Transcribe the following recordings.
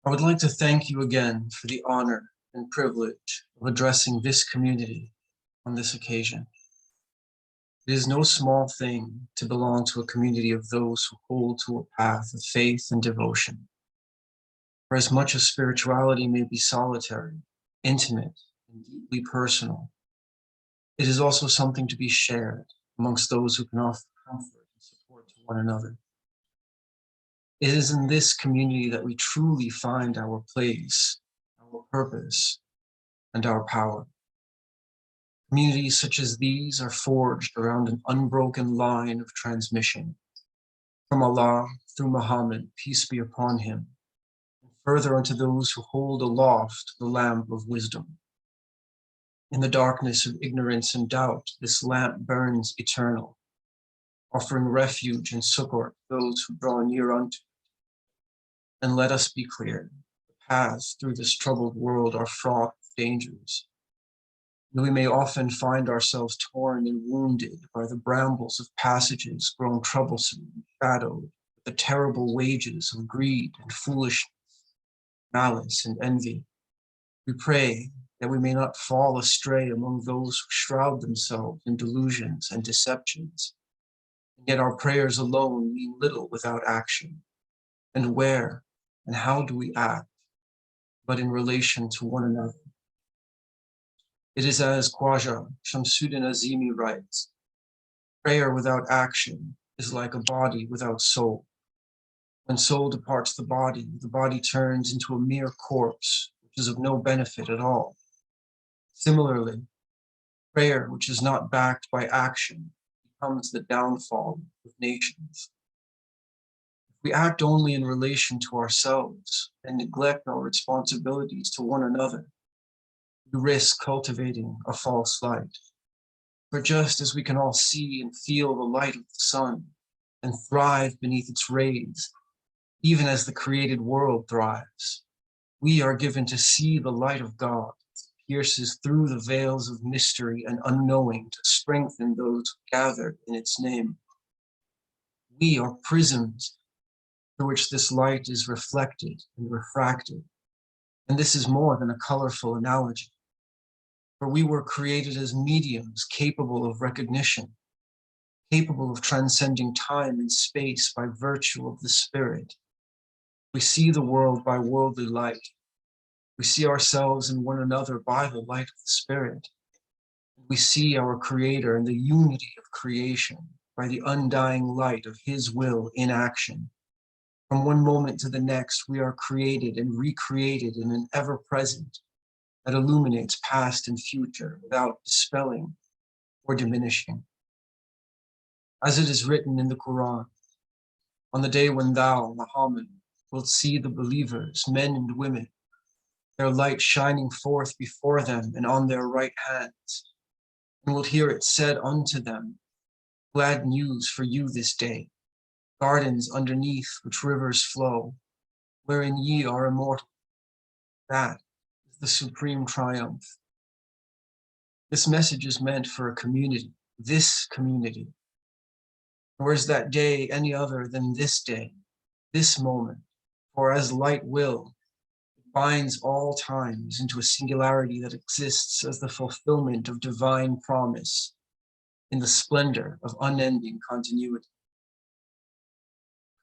I would like to thank you again for the honor and privilege of addressing this community on this occasion. It is no small thing to belong to a community of those who hold to a path of faith and devotion. For as much as spirituality may be solitary, intimate, and deeply personal, it is also something to be shared amongst those who can offer comfort and support to one another. It is in this community that we truly find our place, our purpose, and our power. Communities such as these are forged around an unbroken line of transmission, from Allah through Muhammad, peace be upon him, and further unto those who hold aloft the lamp of wisdom. In the darkness of ignorance and doubt, this lamp burns eternal, offering refuge and succor to those who draw near unto it. And let us be clear, the paths through this troubled world are fraught with dangers. We may often find ourselves torn and wounded by the brambles of passages grown troublesome and shadowed with the terrible wages of greed and foolishness, malice and envy. We pray that we may not fall astray among those who shroud themselves in delusions and deceptions. And yet our prayers alone mean little without action. And where and how do we act, but in relation to one another? It is as Khwaja Shamsuddin Azimi writes, prayer without action is like a body without soul. When soul departs the body turns into a mere corpse, which is of no benefit at all. Similarly, prayer which is not backed by action becomes the downfall of nations. If we act only in relation to ourselves and neglect our responsibilities to one another, we risk cultivating a false light. For just as we can all see and feel the light of the sun and thrive beneath its rays, even as the created world thrives, we are given to see the light of God as it pierces through the veils of mystery and unknowing to strengthen those gathered in its name. We are prisms through which this light is reflected and refracted. And this is more than a colorful analogy. For we were created as mediums capable of recognition, capable of transcending time and space by virtue of the Spirit. We see the world by worldly light. We see ourselves and one another by the light of the Spirit. We see our Creator and the unity of creation by the undying light of His will in action. From one moment to the next, we are created and recreated in an ever-present that illuminates past and future without dispelling or diminishing. As it is written in the Quran, on the day when thou, Muhammad, wilt see the believers, men and women, their light shining forth before them and on their right hands, and wilt hear it said unto them, glad news for you this day, gardens underneath which rivers flow, wherein ye are immortal. That is the supreme triumph. This message is meant for a community, this community. Nor is that day any other than this day, this moment, for as light will, it binds all times into a singularity that exists as the fulfillment of divine promise in the splendor of unending continuity.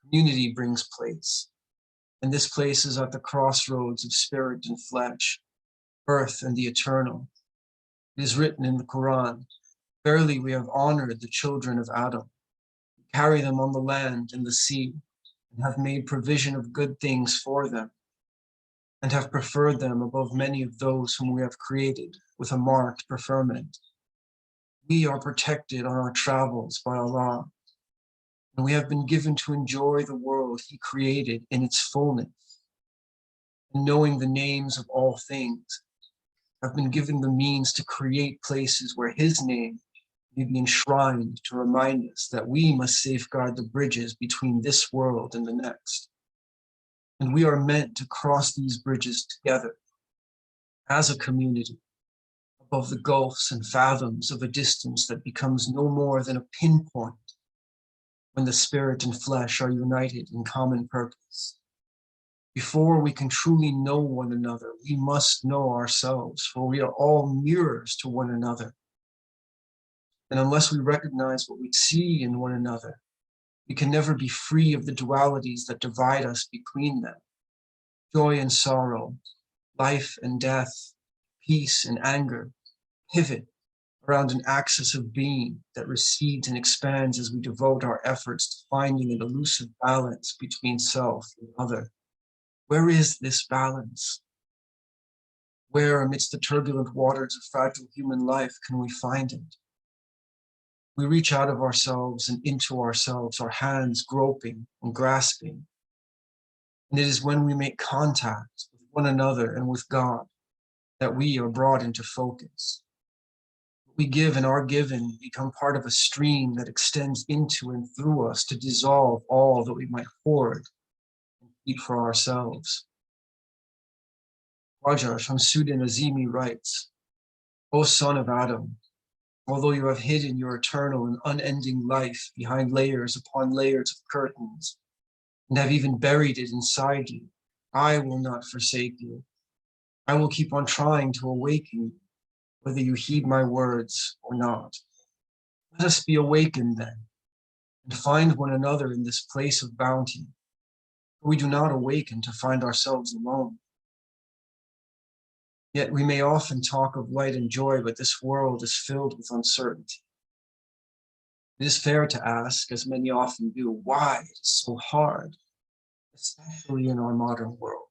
Community brings place, and this place is at the crossroads of spirit and flesh, earth and the eternal. It is written in the Quran, verily we have honored the children of Adam, carry them on the land and the sea, and have made provision of good things for them, and have preferred them above many of those whom we have created with a marked preferment. We are protected on our travels by Allah, and we have been given to enjoy the world He created in its fullness. And knowing the names of all things, have been given the means to create places where His name may be enshrined to remind us that we must safeguard the bridges between this world and the next. And we are meant to cross these bridges together as a community above the gulfs and fathoms of a distance that becomes no more than a pinpoint when the spirit and flesh are united in common purpose. Before we can truly know one another, we must know ourselves, for we are all mirrors to one another. And unless we recognize what we see in one another, we can never be free of the dualities that divide us between them. Joy and sorrow, life and death, peace and anger, pivot around an axis of being that recedes and expands as we devote our efforts to finding an elusive balance between self and other. Where is this balance? Where, amidst the turbulent waters of fragile human life, can we find it? We reach out of ourselves and into ourselves, our hands groping and grasping. And it is when we make contact with one another and with God that we are brought into focus. What we give and are given become part of a stream that extends into and through us to dissolve all that we might hoard and keep for ourselves. Khwaja Shamsuddin Azimi writes, "O son of Adam, although you have hidden your eternal and unending life behind layers upon layers of curtains, and have even buried it inside you, I will not forsake you. I will keep on trying to awaken you, whether you heed my words or not. Let us be awakened then, and find one another in this place of bounty, for we do not awaken to find ourselves alone." Yet we may often talk of light and joy, but this world is filled with uncertainty. It is fair to ask, as many often do, why it is so hard, especially in our modern world.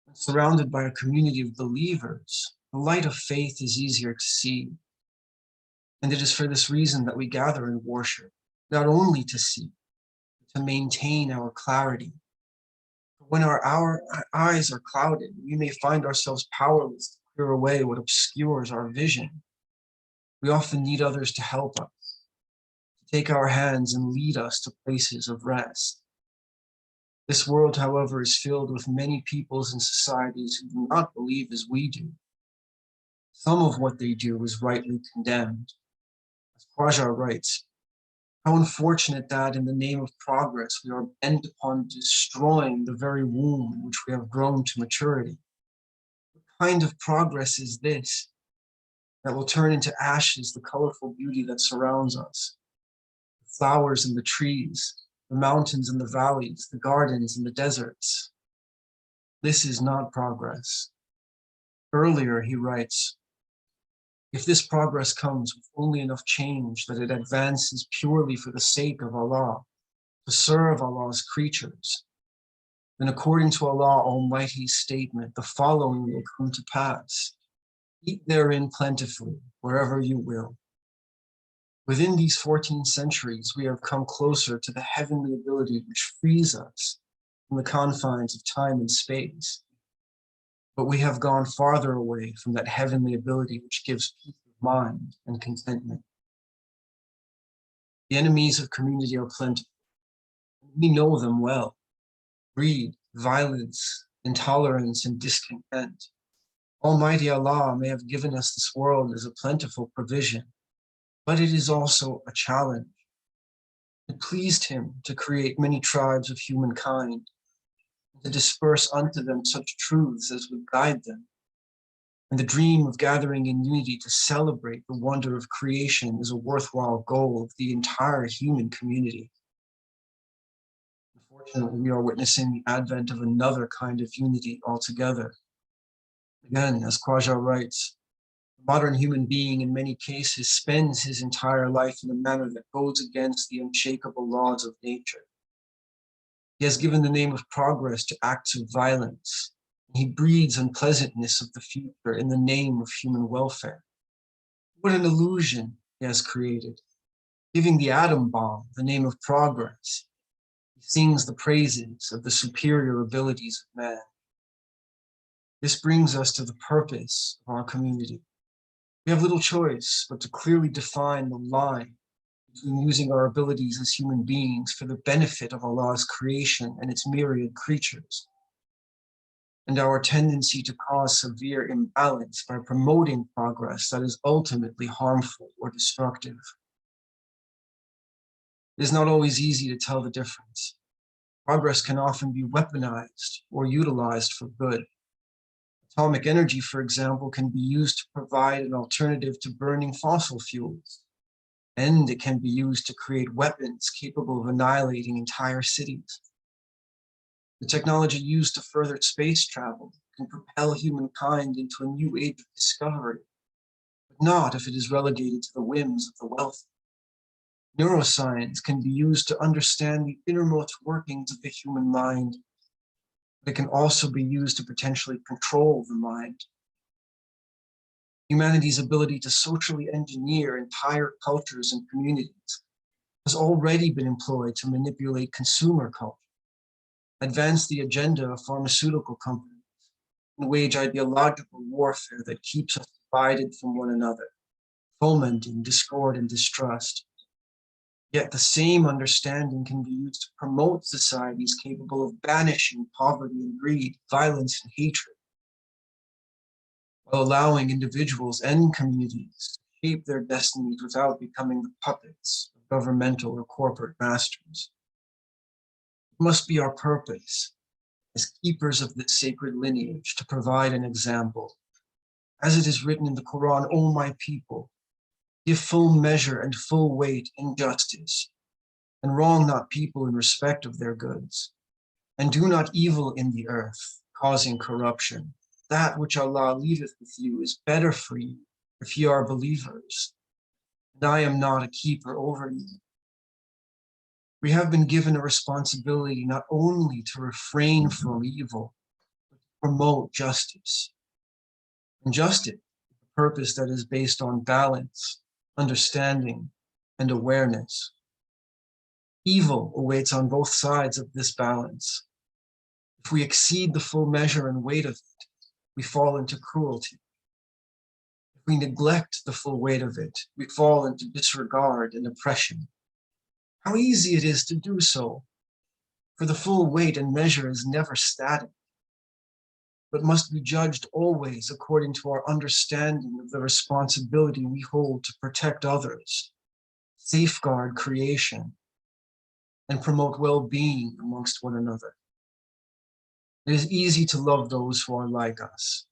When surrounded by a community of believers, the light of faith is easier to see. And it is for this reason that we gather in worship, not only to see, but to maintain our clarity. When our eyes are clouded, we may find ourselves powerless to clear away what obscures our vision. We often need others to help us, to take our hands and lead us to places of rest. This world, however, is filled with many peoples and societies who do not believe as we do. Some of what they do is rightly condemned. As Khwaja writes, "How unfortunate that in the name of progress, we are bent upon destroying the very womb in which we have grown to maturity. What kind of progress is this that will turn into ashes the colorful beauty that surrounds us? The flowers and the trees, the mountains and the valleys, the gardens and the deserts. This is not progress." Earlier, he writes, "If this progress comes with only enough change that it advances purely for the sake of Allah, to serve Allah's creatures, then according to Allah Almighty's statement, the following will come to pass: eat therein plentifully, wherever you will." Within these 14 centuries, we have come closer to the heavenly ability which frees us from the confines of time and space. But we have gone farther away from that heavenly ability which gives peace of mind and contentment. The enemies of community are plentiful. We know them well: greed, violence, intolerance, and discontent. Almighty Allah may have given us this world as a plentiful provision, but it is also a challenge. It pleased him to create many tribes of humankind, and to disperse unto them such truths as would guide them. And the dream of gathering in unity to celebrate the wonder of creation is a worthwhile goal of the entire human community. Unfortunately, we are witnessing the advent of another kind of unity altogether. Again, as Khwaja writes, "The modern human being in many cases spends his entire life in a manner that goes against the unshakable laws of nature. He has given the name of progress to acts of violence. He breeds unpleasantness of the future in the name of human welfare. What an illusion he has created, giving the atom bomb the name of progress. He sings the praises of the superior abilities of man." This brings us to the purpose of our community. We have little choice but to clearly define the line between using our abilities as human beings for the benefit of Allah's creation and its myriad creatures, and our tendency to cause severe imbalance by promoting progress that is ultimately harmful or destructive. It is not always easy to tell the difference. Progress can often be weaponized or utilized for good. Atomic energy, for example, can be used to provide an alternative to burning fossil fuels, and it can be used to create weapons capable of annihilating entire cities. The technology used to further space travel can propel humankind into a new age of discovery, but not if it is relegated to the whims of the wealthy. Neuroscience can be used to understand the innermost workings of the human mind, but it can also be used to potentially control the mind. Humanity's ability to socially engineer entire cultures and communities has already been employed to manipulate consumer culture, advance the agenda of pharmaceutical companies, and wage ideological warfare that keeps us divided from one another, fomenting discord and distrust. Yet the same understanding can be used to promote societies capable of banishing poverty and greed, violence and hatred, while allowing individuals and communities to shape their destinies without becoming the puppets of governmental or corporate masters. It must be our purpose as keepers of this sacred lineage to provide an example. As it is written in the Quran, O my people, give full measure and full weight in justice, and wrong not people in respect of their goods, and do not evil in the earth, causing corruption. That which Allah leaveth with you is better for you, if ye are believers, and I am not a keeper over you. We have been given a responsibility not only to refrain from evil, but to promote justice. And justice is a purpose that is based on balance, understanding, and awareness. Evil awaits on both sides of this balance. If we exceed the full measure and weight of it, we fall into cruelty. If we neglect the full weight of it, we fall into disregard and oppression. How easy it is to do so, for the full weight and measure is never static, but must be judged always according to our understanding of the responsibility we hold to protect others, safeguard creation, and promote well-being amongst one another. It is easy to love those who are like us,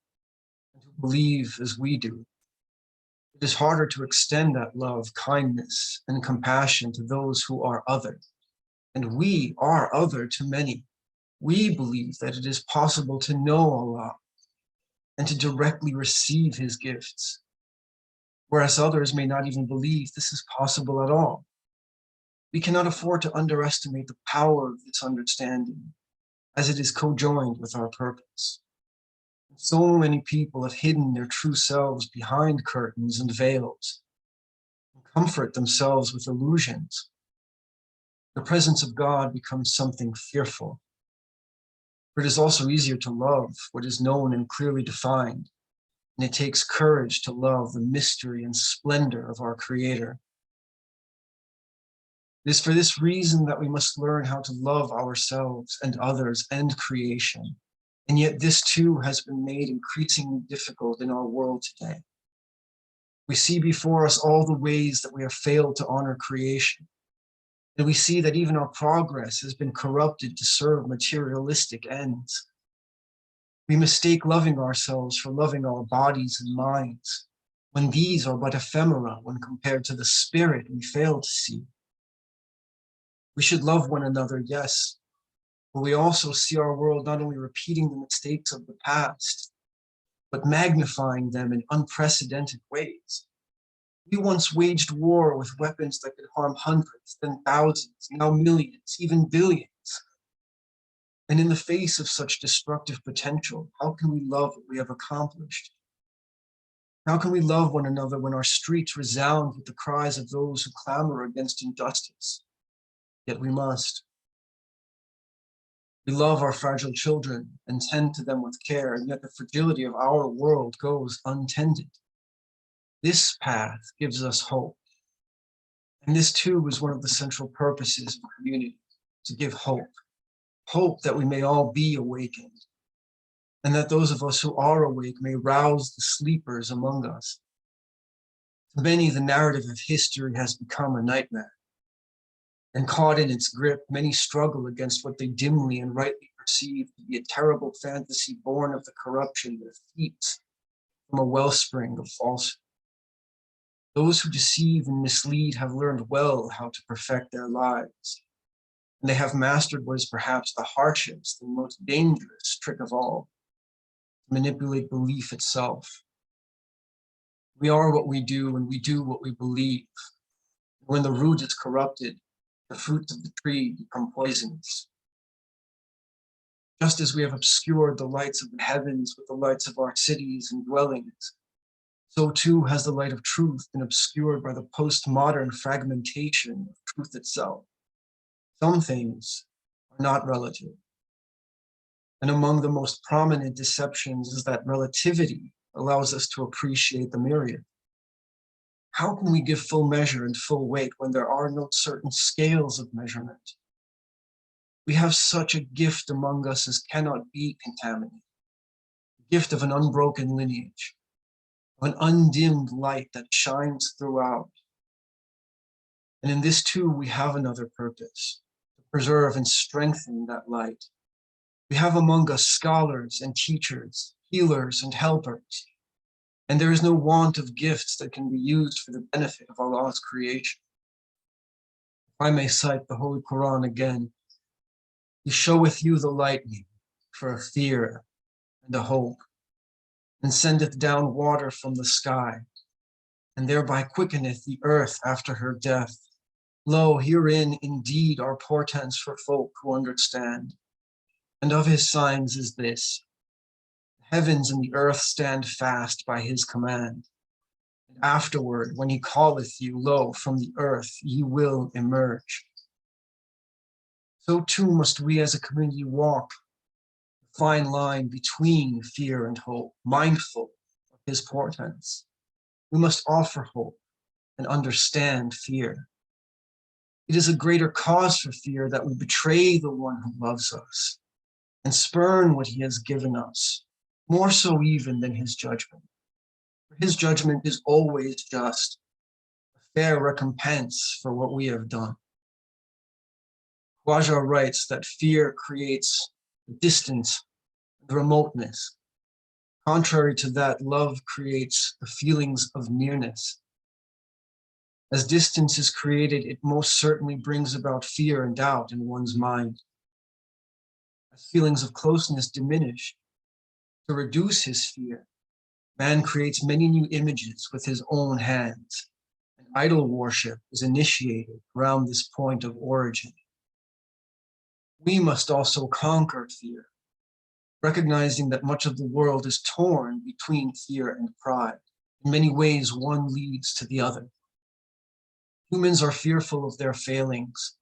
and who believe as we do. It is harder to extend that love, kindness, and compassion to those who are other, and we are other to many. We believe that it is possible to know Allah and to directly receive His gifts, whereas others may not even believe this is possible at all. We cannot afford to underestimate the power of this understanding, as it is co-joined with our purpose. So many people have hidden their true selves behind curtains and veils, and comfort themselves with illusions. The presence of God becomes something fearful. For it is also easier to love what is known and clearly defined, and it takes courage to love the mystery and splendor of our Creator. It is for this reason that we must learn how to love ourselves and others and creation. And yet this too has been made increasingly difficult in our world today. We see before us all the ways that we have failed to honor creation. And we see that even our progress has been corrupted to serve materialistic ends. We mistake loving ourselves for loving our bodies and minds, when these are but ephemera when compared to the spirit we fail to see. We should love one another, yes, but we also see our world not only repeating the mistakes of the past, but magnifying them in unprecedented ways. We once waged war with weapons that could harm hundreds, then thousands, now millions, even billions. And in the face of such destructive potential, how can we love what we have accomplished? How can we love one another when our streets resound with the cries of those who clamor against injustice? Yet we must. We love our fragile children and tend to them with care, and yet the fragility of our world goes untended. This path gives us hope. And this too is one of the central purposes of community, to give hope. Hope that we may all be awakened, and that those of us who are awake may rouse the sleepers among us. To many, the narrative of history has become a nightmare. And caught in its grip, many struggle against what they dimly and rightly perceive to be a terrible fantasy born of the corruption that feeds from a wellspring of falsehood. Those who deceive and mislead have learned well how to perfect their lives, and they have mastered what is perhaps the harshest and most dangerous trick of all, to manipulate belief itself. We are what we do, and we do what we believe. When the root is corrupted, the fruits of the tree become poisonous. Just as we have obscured the lights of the heavens with the lights of our cities and dwellings, so too has the light of truth been obscured by the postmodern fragmentation of truth itself. Some things are not relative. And among the most prominent deceptions is that relativity allows us to appreciate the myriad. How can we give full measure and full weight when there are no certain scales of measurement? We have such a gift among us as cannot be contaminated, the gift of an unbroken lineage, of an undimmed light that shines throughout. And in this too, we have another purpose, to preserve and strengthen that light. We have among us scholars and teachers, healers and helpers, and there is no want of gifts that can be used for the benefit of Allah's creation. If I may cite the Holy Quran again, He showeth you the lightning for a fear and a hope, and sendeth down water from the sky, and thereby quickeneth the earth after her death. Lo, herein indeed are portents for folk who understand. And of his signs is this: the heavens and the earth stand fast by his command. And afterward, when he calleth you, lo, from the earth ye will emerge. So too must we as a community walk the fine line between fear and hope, mindful of his portents. We must offer hope and understand fear. It is a greater cause for fear that we betray the one who loves us and spurn what he has given us, more so even than his judgment. For his judgment is always just, a fair recompense for what we have done. Khwaja writes that fear creates distance and remoteness. Contrary to that, love creates the feelings of nearness. As distance is created, it most certainly brings about fear and doubt in one's mind. As feelings of closeness diminish, to reduce his fear, man creates many new images with his own hands, and idol worship is initiated around this point of origin. We must also conquer fear, recognizing that much of the world is torn between fear and pride. In many ways, one leads to the other. Humans are fearful of their failings,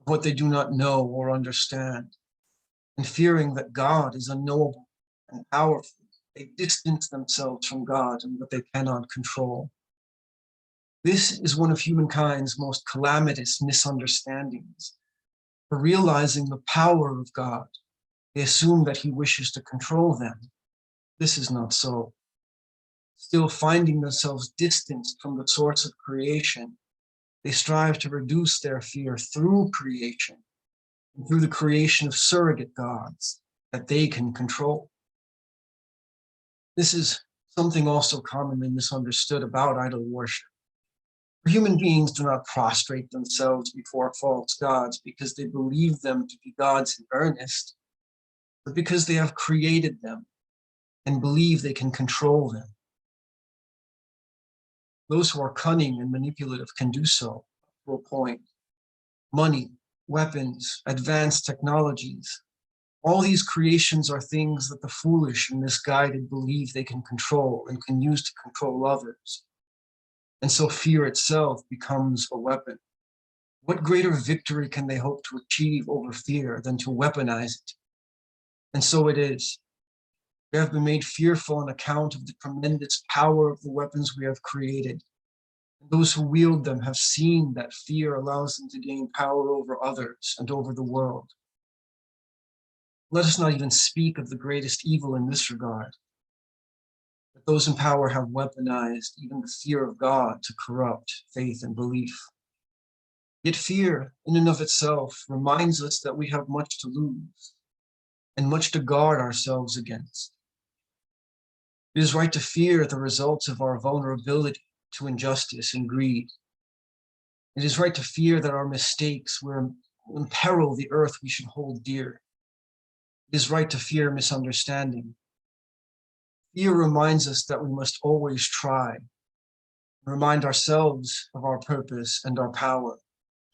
of what they do not know or understand, and fearing that God is unknowable and powerful, they distance themselves from God and what they cannot control. This is one of humankind's most calamitous misunderstandings. For realizing the power of God, they assume that he wishes to control them. This is not so. Still finding themselves distanced from the source of creation, they strive to reduce their fear through creation and through the creation of surrogate gods that they can control. This is something also commonly misunderstood about idol worship. For human beings do not prostrate themselves before false gods because they believe them to be gods in earnest, but because they have created them and believe they can control them. Those who are cunning and manipulative can do so to a point. Money, weapons, advanced technologies, all these creations are things that the foolish and misguided believe they can control and can use to control others. And so fear itself becomes a weapon. What greater victory can they hope to achieve over fear than to weaponize it? And so it is. We have been made fearful on account of the tremendous power of the weapons we have created. And those who wield them have seen that fear allows them to gain power over others and over the world. Let us not even speak of the greatest evil in this regard, that those in power have weaponized even the fear of God to corrupt faith and belief. Yet fear, in and of itself, reminds us that we have much to lose and much to guard ourselves against. It is right to fear the results of our vulnerability to injustice and greed. It is right to fear that our mistakes will imperil the earth we should hold dear. It is right to fear misunderstanding. Fear reminds us that we must always try, remind ourselves of our purpose and our power,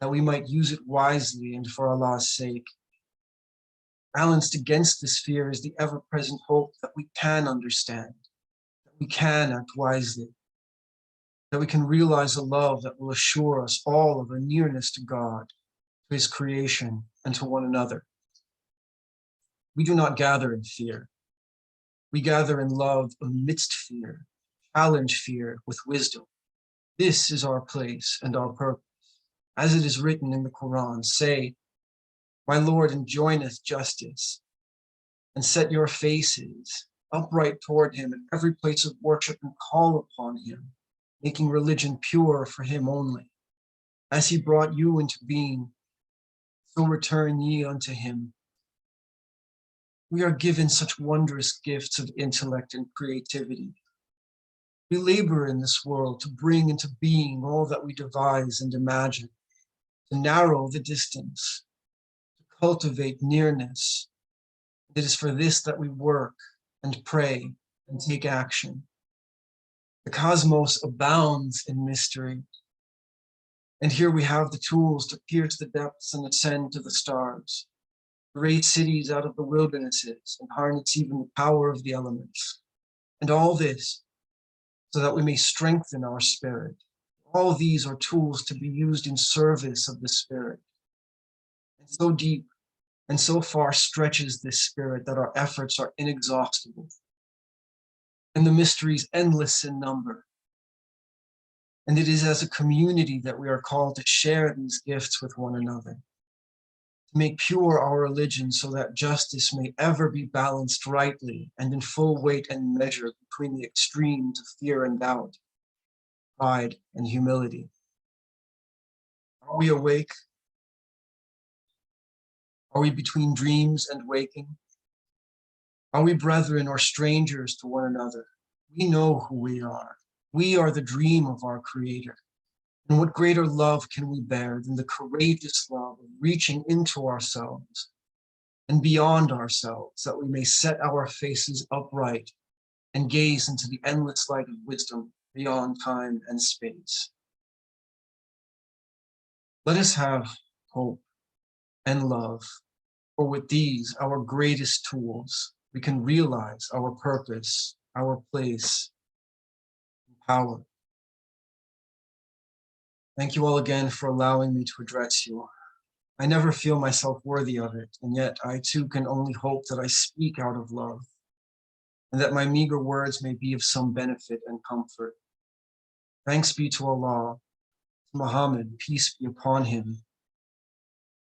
that we might use it wisely and for Allah's sake. Balanced against this fear is the ever-present hope that we can understand, that we can act wisely, that we can realize a love that will assure us all of a nearness to God, to His creation, and to one another. We do not gather in fear. We gather in love amidst fear, challenge fear with wisdom. This is our place and our purpose. As it is written in the Quran, say, "My Lord enjoineth justice, and set your faces upright toward Him in every place of worship and call upon Him, making religion pure for Him only. As He brought you into being, so return ye unto Him." We are given such wondrous gifts of intellect and creativity. We labor in this world to bring into being all that we devise and imagine, to narrow the distance, to cultivate nearness. It is for this that we work and pray and take action. The cosmos abounds in mystery. And here we have the tools to pierce the depths and ascend to the stars, to raise cities out of the wildernesses and harness even the power of the elements. And all this so that we may strengthen our spirit. All these are tools to be used in service of the Spirit. And so deep and so far stretches this Spirit that our efforts are inexhaustible, and the mysteries endless in number. And it is as a community that we are called to share these gifts with one another, to make pure our religion so that justice may ever be balanced rightly and in full weight and measure between the extremes of fear and doubt, pride and humility. Are we awake? Are we between dreams and waking? Are we brethren or strangers to one another? We know who we are. We are the dream of our Creator. And what greater love can we bear than the courageous love of reaching into ourselves and beyond ourselves, that we may set our faces upright and gaze into the endless light of wisdom beyond time and space. Let us have hope and love, for with these, our greatest tools, we can realize our purpose, our place, and power. Thank you all again for allowing me to address you. I never feel myself worthy of it, and yet I too can only hope that I speak out of love, and that my meager words may be of some benefit and comfort. Thanks be to Allah, to Muhammad, peace be upon him,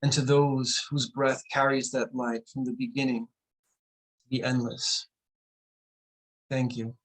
and to those whose breath carries that light from the beginning to the endless. Thank you.